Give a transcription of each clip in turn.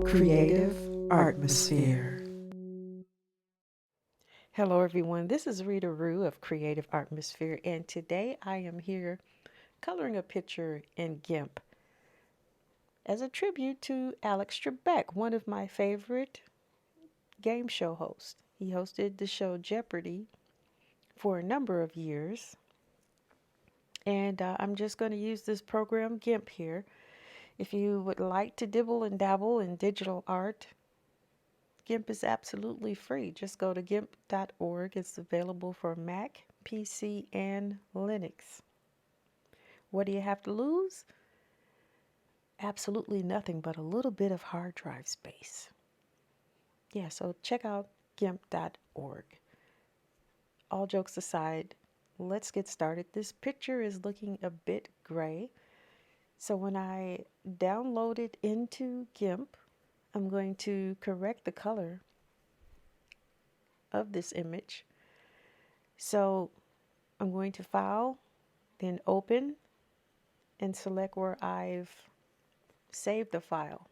Creative Atmosphere. Hello, everyone. This is Rita Rue of Creative Atmosphere, and today I am here coloring a picture in GIMP as a tribute to Alex Trebek, one of my favorite game show hosts. He hosted the show Jeopardy for a number of years, and I'm just going to use this program GIMP here. If you would like to dibble and dabble in digital art, GIMP is absolutely free. Just go to gimp.org. It's available for Mac, PC, and Linux. What do you have to lose? Absolutely nothing but a little bit of hard drive space. Yeah, so check out gimp.org. All jokes aside, let's get started. This picture is looking a bit gray. So when I download it into GIMP, I'm going to correct the color of this image. So I'm going to File, then Open, and select where I've saved the file.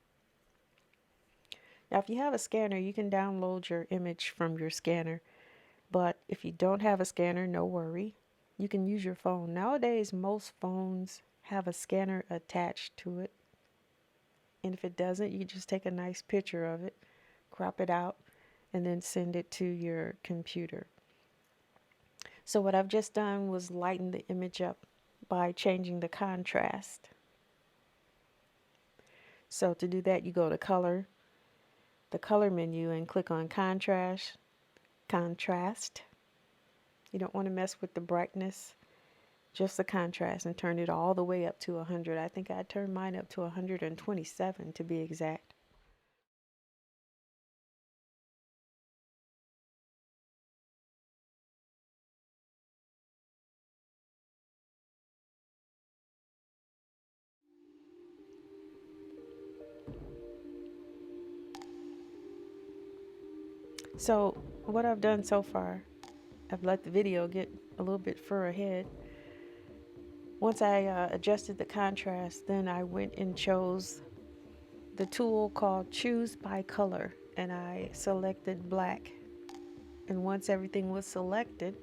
Now, if you have a scanner, you can download your image from your scanner. But if you don't have a scanner, no worry. You can use your phone. Nowadays, most phones have a scanner attached to it. And if it doesn't, you just take a nice picture of it, crop it out, and then send it to your computer. So what I've just done was lighten the image up by changing the contrast. So to do that, you go to Color, the Color menu, and click on Contrast. You don't want to mess with the brightness, just the contrast, and turn it all the way up to 100. I think I turned mine up to 127 to be exact. So what I've done so far, I've let the video get a little bit further ahead. Once I adjusted the contrast, then I went and chose the tool called Choose by Color, and I selected black. And once everything was selected,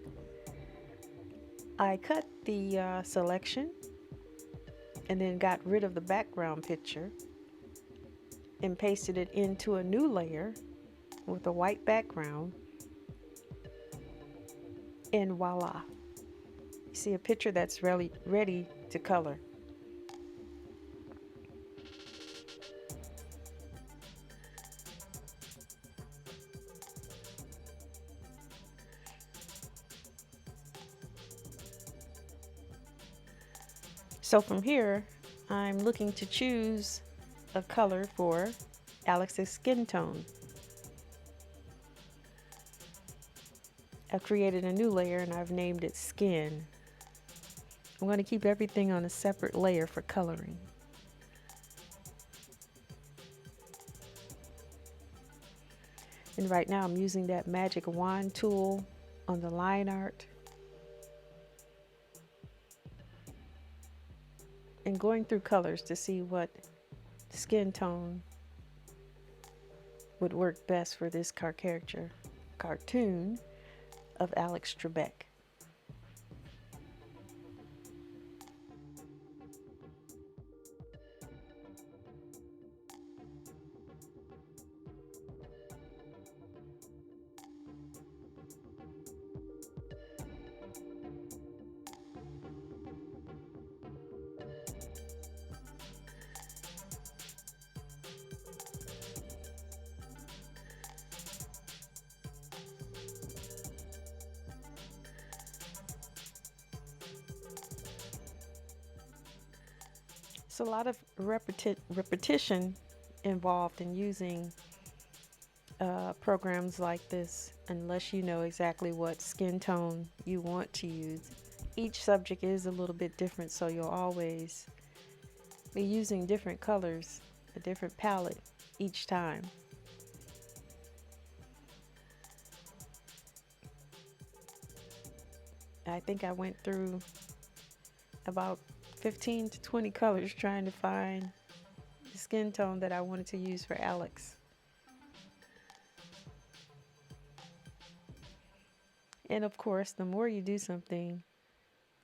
I cut the selection and then got rid of the background picture and pasted it into a new layer with a white background, and voila, you see a picture that's really ready to color. So from here, I'm looking to choose a color for Alex's skin tone. I've created a new layer and I've named it Skin. I'm going to keep everything on a separate layer for coloring. And right now I'm using that magic wand tool on the line art and going through colors to see what skin tone would work best for this cartoon of Alex Trebek. It's a lot of repetition involved in using programs like this unless you know exactly what skin tone you want to use. Each subject is a little bit different, so you'll always be using different colors, a different palette each time. I think I went through about 15 to 20 colors trying to find the skin tone that I wanted to use for Alex. And of course, the more you do something,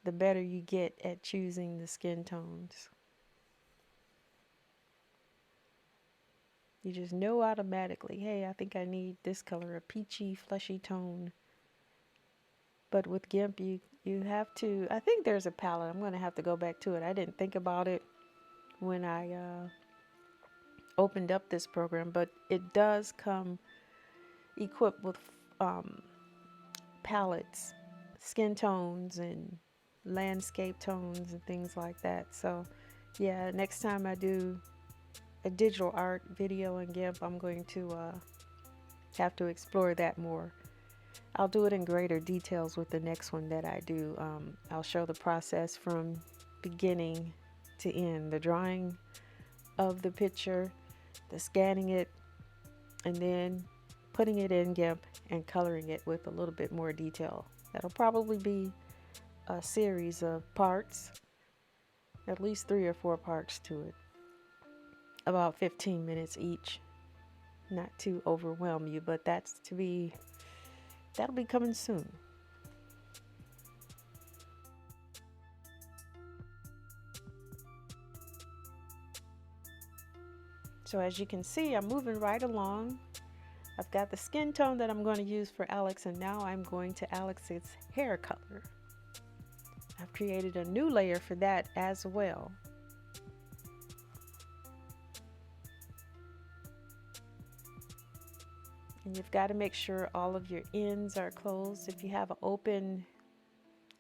the better you get at choosing the skin tones. You just know automatically, hey, I think I need this color, a peachy, fleshy tone. But with GIMP, you have to, I think there's a palette. I'm going to have to go back to it. I didn't think about it when I opened up this program, but it does come equipped with palettes, skin tones, and landscape tones and things like that. So yeah, next time I do a digital art video in GIMP, I'm going to have to explore that more. I'll do it in greater details with the next one that I do. I'll show the process from beginning to end, the drawing of the picture, the scanning it, and then putting it in GIMP and coloring it with a little bit more detail. That'll probably be a series of parts, at least 3 or 4 parts to it, about 15 minutes each. Not to overwhelm you, but that'll be coming soon. So as you can see, I'm moving right along. I've got the skin tone that I'm going to use for Alex, and now I'm going to Alex's hair color. I've created a new layer for that as well. And you've got to make sure all of your ends are closed. If you have an open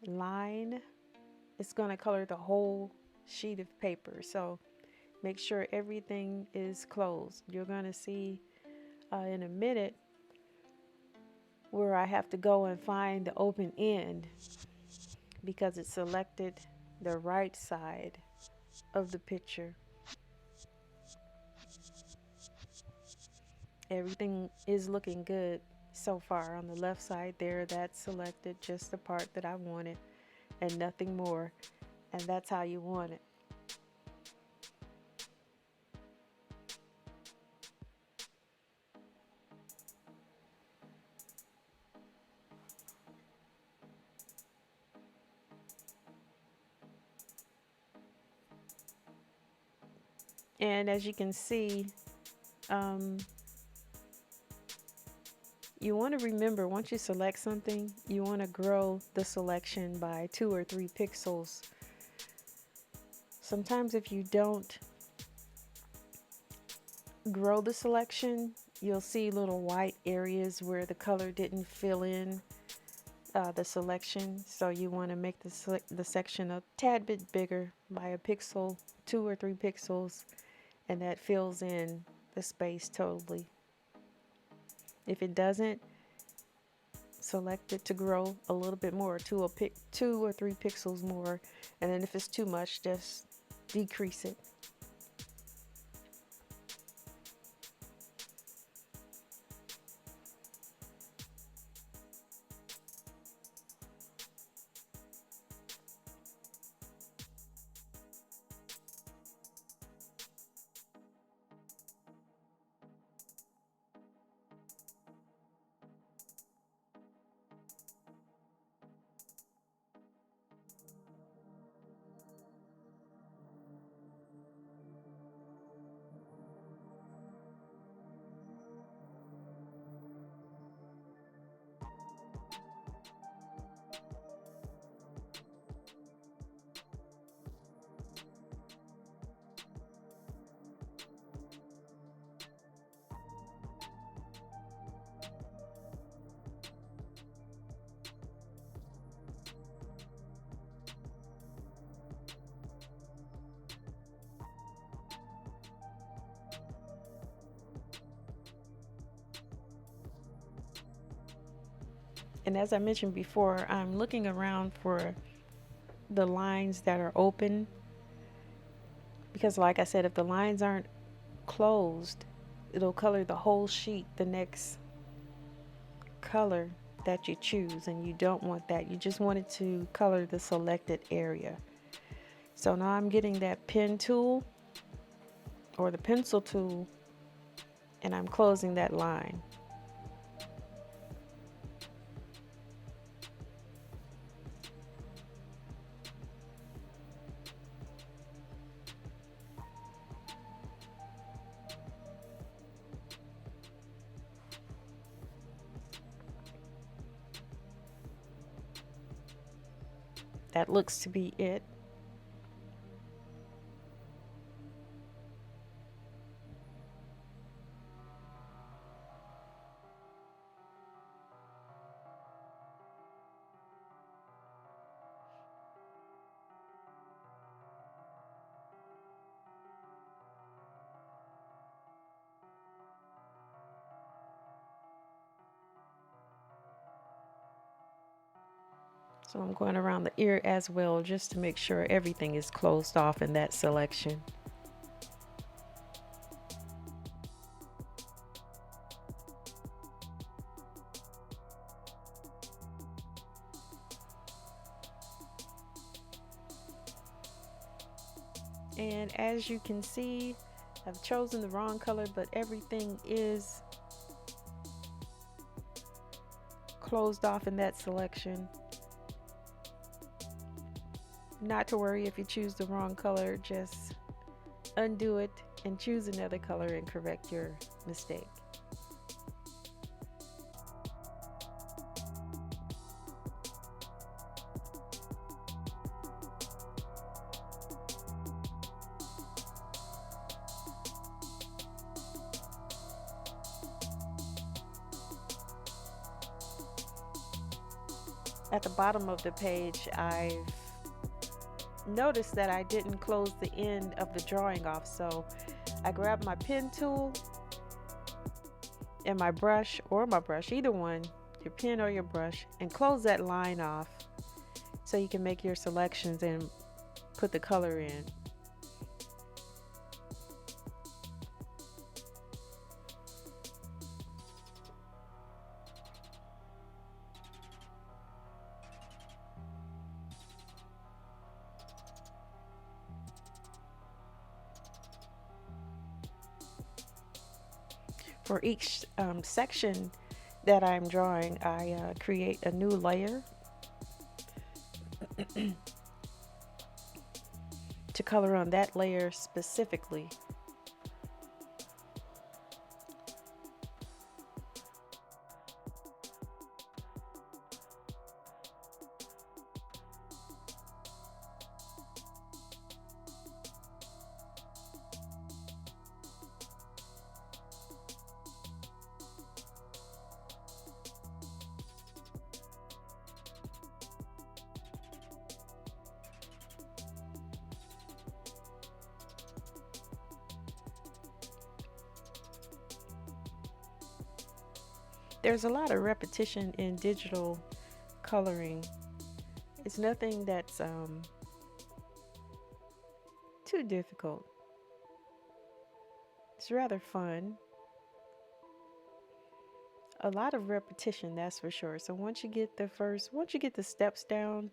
line, it's going to color the whole sheet of paper. So make sure everything is closed. You're going to see in a minute where I have to go and find the open end because it selected the right side of the picture. Everything is looking good so far. On the left side there, that's selected, just the part that I wanted and nothing more. And that's how you want it. And as you can see, you want to remember, once you select something, you want to grow the selection by 2 or 3 pixels. Sometimes if you don't grow the selection, you'll see little white areas where the color didn't fill in the selection. So you want to make the section a tad bit bigger by a pixel, 2 or 3 pixels, and that fills in the space totally. If it doesn't, select it to grow a little bit more, 2 or 3 pixels more, and then if it's too much, just decrease it. And as I mentioned before, I'm looking around for the lines that are open, because like I said, if the lines aren't closed, it'll color the whole sheet the next color that you choose, and you don't want that. You just want it to color the selected area. So now I'm getting that pen tool or the pencil tool, and I'm closing that line. That looks to be it. So I'm going around the ear as well, just to make sure everything is closed off in that selection. And as you can see, I've chosen the wrong color, but everything is closed off in that selection. Not to worry if you choose the wrong color, just undo it and choose another color and correct your mistake. At the bottom of the page, I've noticed that I didn't close the end of the drawing off, so I grabbed my pen tool and my brush, either one, your pen or your brush, and close that line off so you can make your selections and put the color in. For each section that I'm drawing, I create a new layer to color on that layer specifically. There's a lot of repetition in digital coloring. It's nothing that's too difficult. It's rather fun. A lot of repetition, that's for sure. So once you get the steps down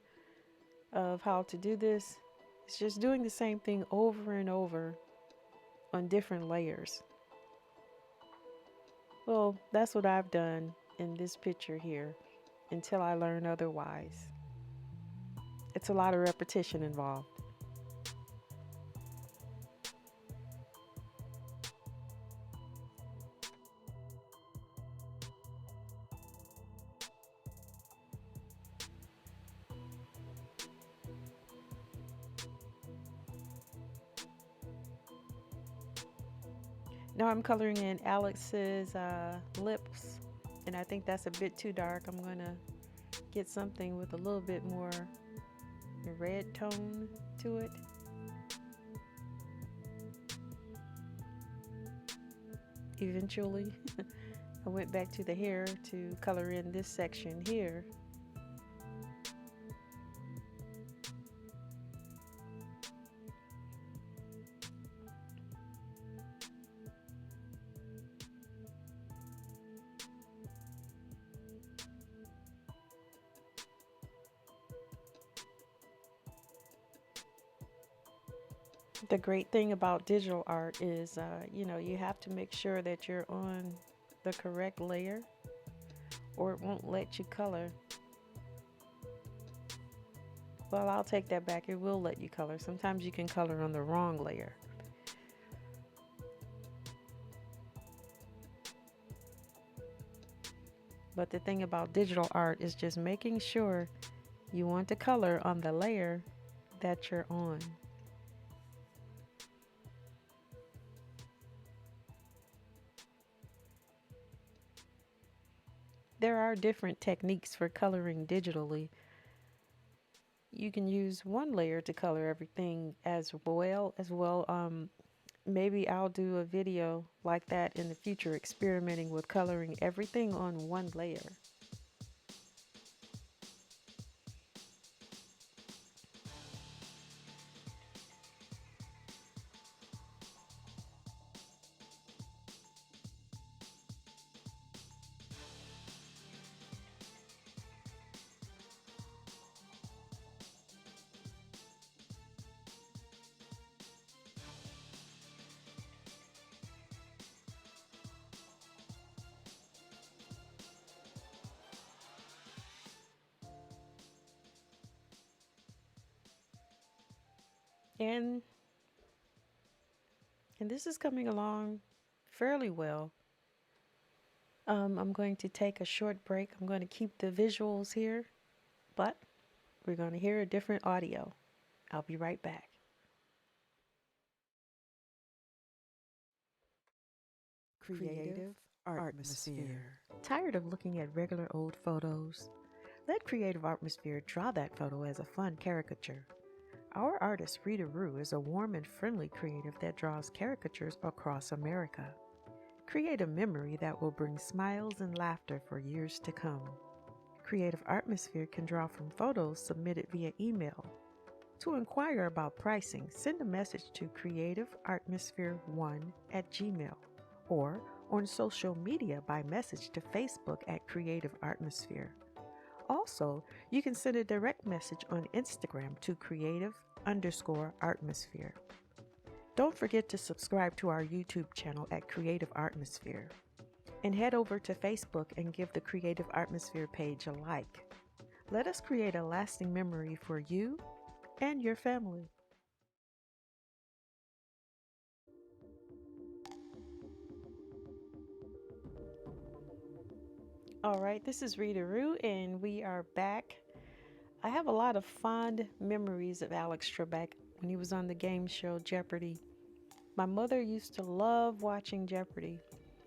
of how to do this, it's just doing the same thing over and over on different layers. Well, that's what I've done in this picture here until I learn otherwise. It's a lot of repetition involved. Now I'm coloring in Alex's lips, and I think that's a bit too dark. I'm gonna get something with a little bit more red tone to it. Eventually, I went back to the hair to color in this section here. The great thing about digital art is, you have to make sure that you're on the correct layer or it won't let you color. Well, I'll take that back. It will let you color. Sometimes you can color on the wrong layer. But the thing about digital art is just making sure you want to color on the layer that you're on. There are different techniques for coloring digitally. You can use one layer to color everything as well. Maybe I'll do a video like that in the future, experimenting with coloring everything on one layer. And and this is coming along fairly well. I'm going to take a short break. I'm going to keep the visuals here, but we're going to hear a different audio. I'll be right back. Creative atmosphere. Tired of looking at regular old photos? Let Creative Atmosphere draw that photo as a fun caricature. Our artist Rita Rue is a warm and friendly creative that draws caricatures across America. Create a memory that will bring smiles and laughter for years to come. Creative Atmosphere can draw from photos submitted via email. To inquire about pricing, send a message to creativeatmosphere1@gmail or on social media by message to Facebook at Creative Atmosphere. Also, you can send a direct message on Instagram to creative_atmosphere. Don't forget to subscribe to our YouTube channel at Creative Atmosphere. And head over to Facebook and give the Creative Atmosphere page a like. Let us create a lasting memory for you and your family. All right, this is Rita Rue, and we are back. I have a lot of fond memories of Alex Trebek when he was on the game show Jeopardy. My mother used to love watching Jeopardy,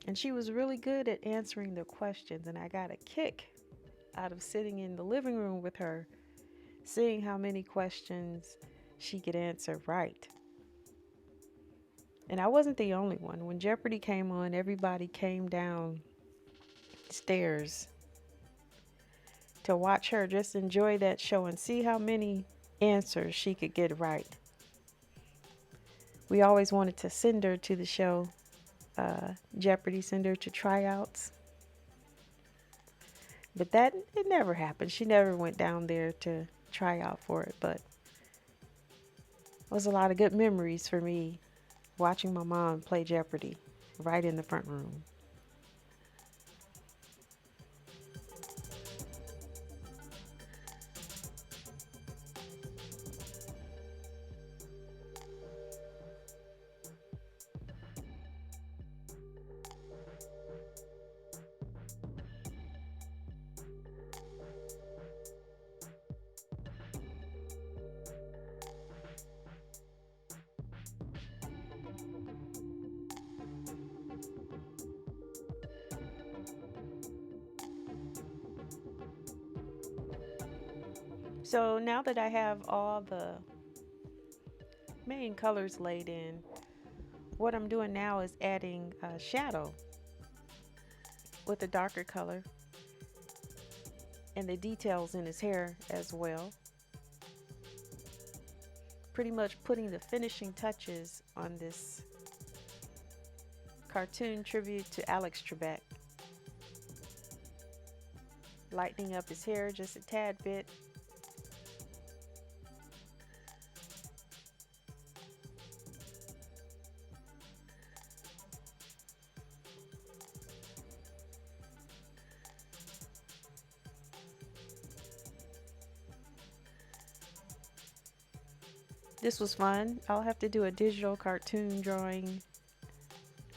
and she was really good at answering the questions, and I got a kick out of sitting in the living room with her, seeing how many questions she could answer right. And I wasn't the only one. When Jeopardy came on, everybody came downstairs to watch her just enjoy that show and see how many answers she could get right. We always wanted to send her to the show, Jeopardy, send her to tryouts. But that, it never happened. She never went down there to try out for it. But it was a lot of good memories for me watching my mom play Jeopardy right in the front room. So now that I have all the main colors laid in, what I'm doing now is adding a shadow with a darker color and the details in his hair as well. Pretty much putting the finishing touches on this cartoon tribute to Alex Trebek. Lightening up his hair just a tad bit. This was fun. I'll have to do a digital cartoon drawing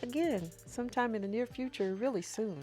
again sometime in the near future, really soon.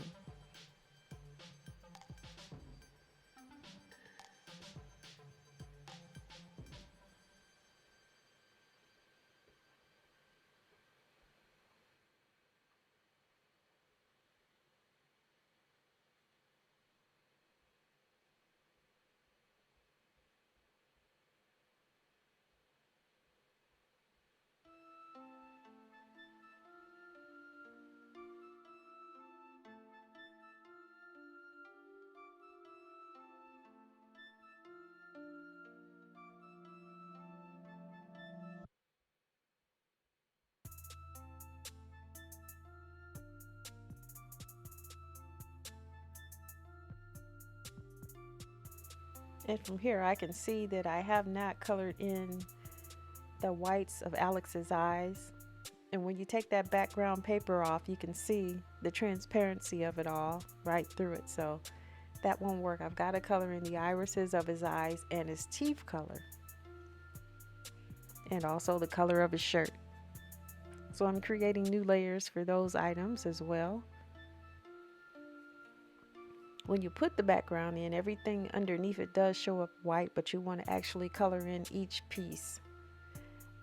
And from here I can see that I have not colored in the whites of Alex's eyes. And when you take that background paper off, you can see the transparency of it all right through it. So that won't work. I've got to color in the irises of his eyes and his teeth color. And also the color of his shirt. So I'm creating new layers for those items as well. When you put the background in, everything underneath it does show up white, but you want to actually color in each piece.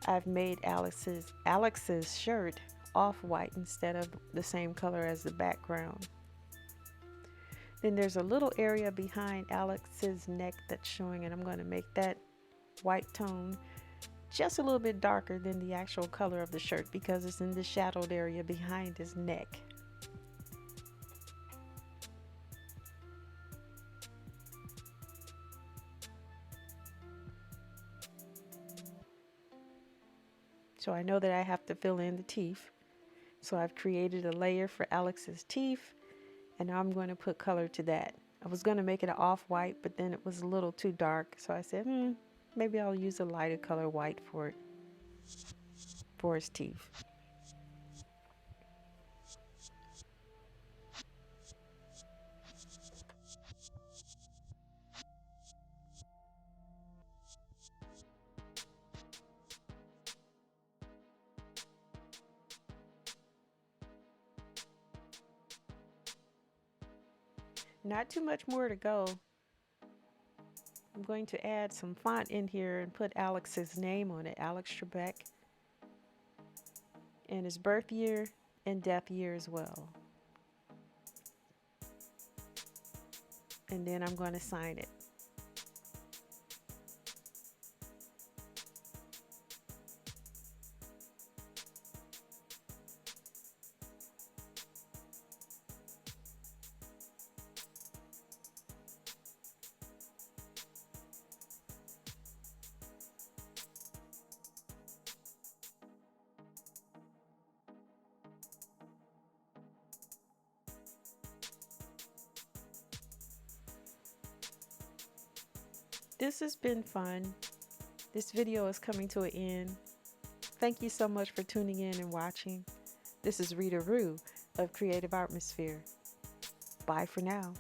I've made Alex's shirt off-white instead of the same color as the background. Then there's a little area behind Alex's neck that's showing, and I'm going to make that white tone just a little bit darker than the actual color of the shirt because it's in the shadowed area behind his neck. So I know that I have to fill in the teeth. So I've created a layer for Alex's teeth, and now I'm going to put color to that. I was going to make it an off-white, but then it was a little too dark. So I said, maybe I'll use a lighter color white for his teeth. Not too much more to go. I'm going to add some font in here and put Alex's name on it, Alex Trebek, and his birth year and death year as well. And then I'm going to sign it. This has been fun. This video is coming to an end. Thank you so much for tuning in and watching. This is Rita Rue of Creative Atmosphere. Bye for now.